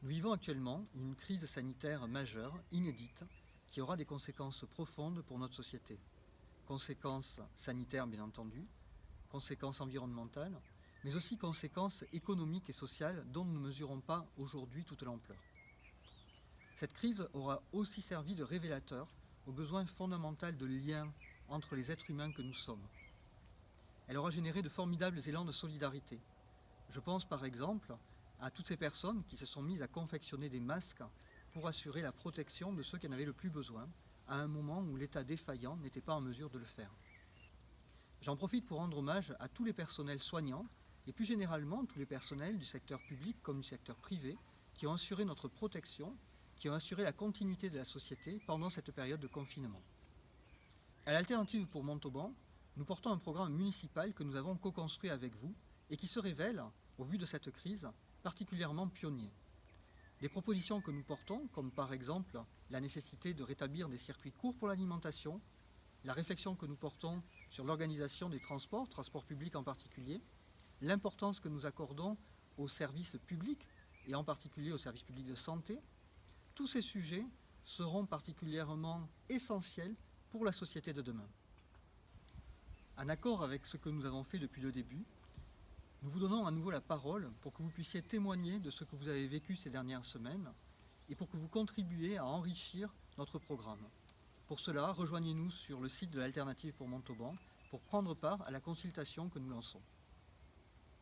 Nous vivons actuellement une crise sanitaire majeure, inédite, qui aura des conséquences profondes pour notre société. Conséquences sanitaires, bien entendu, conséquences environnementales, mais aussi conséquences économiques et sociales dont nous ne mesurons pas aujourd'hui toute l'ampleur. Cette crise aura aussi servi de révélateur au besoin fondamental de lien entre les êtres humains que nous sommes. Elle aura généré de formidables élans de solidarité. Je pense par exemple à toutes ces personnes qui se sont mises à confectionner des masques pour assurer la protection de ceux qui en avaient le plus besoin, à un moment où l'État défaillant n'était pas en mesure de le faire. J'en profite pour rendre hommage à tous les personnels soignants et plus généralement tous les personnels du secteur public comme du secteur privé qui ont assuré notre protection, qui ont assuré la continuité de la société pendant cette période de confinement. À l'Alternative pour Montauban, nous portons un programme municipal que nous avons co-construit avec vous et qui se révèle, au vu de cette crise, particulièrement pionnier. Les propositions que nous portons, comme par exemple la nécessité de rétablir des circuits courts pour l'alimentation, la réflexion que nous portons sur l'organisation des transports publics en particulier, l'importance que nous accordons aux services publics, et en particulier aux services publics de santé, tous ces sujets seront particulièrement essentiels pour la société de demain. En accord avec ce que nous avons fait depuis le début, nous vous donnons à nouveau la parole pour que vous puissiez témoigner de ce que vous avez vécu ces dernières semaines et pour que vous contribuiez à enrichir notre programme. Pour cela, rejoignez-nous sur le site de l'Alternative pour Montauban pour prendre part à la consultation que nous lançons.